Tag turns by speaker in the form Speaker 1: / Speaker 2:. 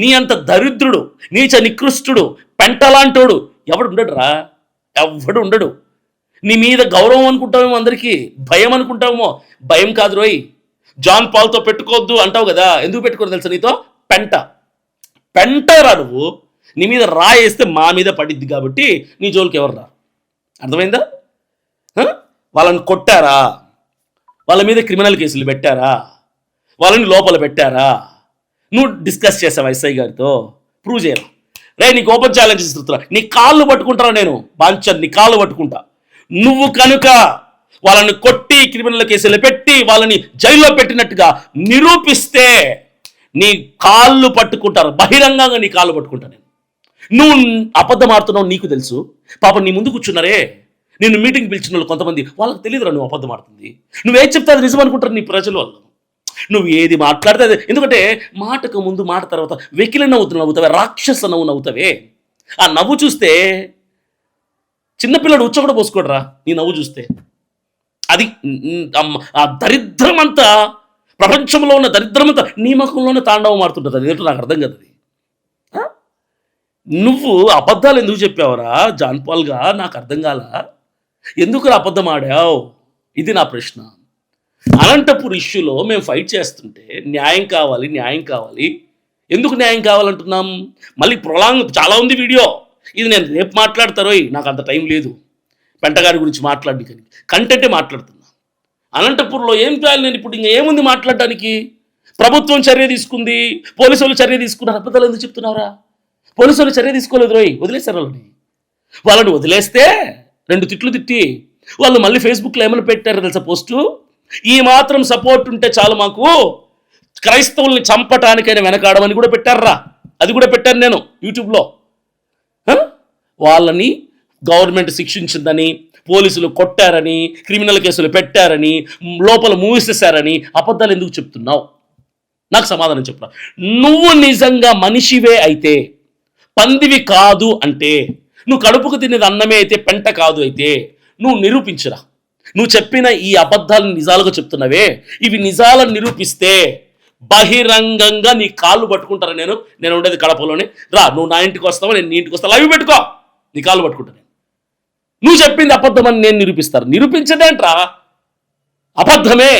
Speaker 1: నీ అంత దరిద్రుడు, నీచ నికృష్టుడు, పెంటలాంటోడు ఎవడు ఉండడురా, ఎవడు ఉండడు. నీ మీద గౌరవం అనుకుంటావేమో, అందరికీ భయం అనుకుంటావేమో. భయం కాదు రోయ్. జాన్ పాల్తో పెట్టుకోవద్దు అంటావు కదా, ఎందుకు పెట్టుకోరు తెలుసా? నీతో పెంట పెంటరా నువ్వు. నీ మీద రాయేస్తే మా మీద పడిద్ది కాబట్టి నీ జోలికి ఎవరు రా. అర్థమైందా? వాళ్ళని కొట్టారా, వాళ్ళ మీద క్రిమినల్ కేసులు పెట్టారా, వాళ్ళని లోపల పెట్టారా, నువ్వు డిస్కస్ చేసావు ఎస్ఐ గారితో, ప్రూవ్ చేయరా? రే నీకు ఓపెన్ ఛాలెంజ్ ఇస్తున్నా, నీ కాళ్ళు పట్టుకుంటారా నేను బాంచర్, నీ కాళ్ళు పట్టుకుంటా. నువ్వు కనుక వాళ్ళని కొట్టి క్రిమినల్ కేసులు పెట్టి వాళ్ళని జైల్లో పెట్టినట్టుగా నిరూపిస్తే నీ కాళ్ళు పట్టుకుంటారు, బహిరంగంగా నీ కాళ్ళు పట్టుకుంటా నేను. నువ్వు అబద్ధం ఆడుతున్నావు నీకు తెలుసు. పాప నీ ముందు కూర్చున్నారే, నిన్ను మీటింగ్ పిలిచిన వాళ్ళు కొంతమంది, వాళ్ళకి తెలియదురా నువ్వు అబద్ధం ఆడుతుంది. నువ్వేం చెప్తే అది నిజం అనుకుంటారు నీ ప్రజలు. వాళ్ళు నువ్వు ఏది మాట్లాడితే అదే. ఎందుకంటే మాటకు ముందు మాట తర్వాత వెకిలి నవ్వుతావే, రాక్షస నవ్వు నవ్వుతావే. ఆ నవ్వు చూస్తే చిన్నపిల్లడు ఉచ్చ కూడా పోసుకోడరా నీ నవ్వు చూస్తే. అది ఆ దరిద్రం అంతా, ప్రపంచంలో ఉన్న దరిద్రం అంతా నీ ముఖంలోనే తాండవం మారుతుంటుంది. అది ఏంటో నాకు అర్థం కదా. అది నువ్వు అబద్ధాలు ఎందుకు చెప్పావురా జాన్పాల్గా, నాకు అర్థం కాల. ఎందుకు అబద్ధం ఆడావు, ఇది నా ప్రశ్న. అనంతపూర్ ఇష్యూలో మేము ఫైట్ చేస్తుంటే న్యాయం కావాలి, న్యాయం కావాలి. ఎందుకు న్యాయం కావాలంటున్నాం? మళ్ళీ ప్రొలాంగ్ చాలా ఉంది వీడియో, ఇది నేను రేపు మాట్లాడతారోయ్, నాకు అంత టైం లేదు పెంటగారి గురించి మాట్లాడడానికి. కంటెంటే మాట్లాడుతున్నా. అనంతపూర్లో ఏం చేయాలి నేను ఇప్పుడు? ఇంకా ఏముంది మాట్లాడడానికి? ప్రభుత్వం చర్య తీసుకుంది, పోలీసు వాళ్ళు చర్య తీసుకున్నారు. అబద్ధాలు ఎందుకు చెప్తున్నావురా? పోలీసు వాళ్ళు చర్య తీసుకోలేదు రోయ్, వదిలేశారు వాళ్ళని వదిలేస్తే 2 తిట్లు తిట్టి వాళ్ళు మళ్ళీ ఫేస్బుక్లో ఏమైనా పెట్టారు తెలుసా పోస్టు, ఈ మాత్రం సపోర్ట్ ఉంటే చాలు మాకు, క్రైస్తవుల్ని చంపటానికైనా వెనకాడమని కూడా పెట్టారా. అది కూడా పెట్టాను నేను యూట్యూబ్లో. వాళ్ళని గవర్నమెంట్ శిక్షించిందని, పోలీసులు కొట్టారని, క్రిమినల్ కేసులు పెట్టారని, లోపల మూసేశారని అబద్ధాలు ఎందుకు చెప్తున్నావు? నాకు సమాధానం చెప్పరా. నువ్వు నిజంగా మనిషివే అయితే, పందివి కాదు అంటే, నువ్వు కడుపుకు తినేది అన్నమే అయితే, పెంట కాదు అయితే, నువ్వు నిరూపించురా. నువ్వు చెప్పిన ఈ అబద్ధాలను నిజాలుగా చెప్తున్నావే, ఇవి నిజాలను నిరూపిస్తే బహిరంగంగా నీ కాళ్ళు పట్టుకుంటారా. నేను ఉండేది కడపలోనే, రా నువ్వు నా ఇంటికి వస్తావా, నేను నీ ఇంటికి వస్తా, లైవ్ పెట్టుకో, నీ కాళ్ళు పట్టుకుంటా. నువ్వు చెప్పింది అబద్ధమని నేను నిరూపిస్తారు. నిరూపించదేంట్రా, అబద్ధమే.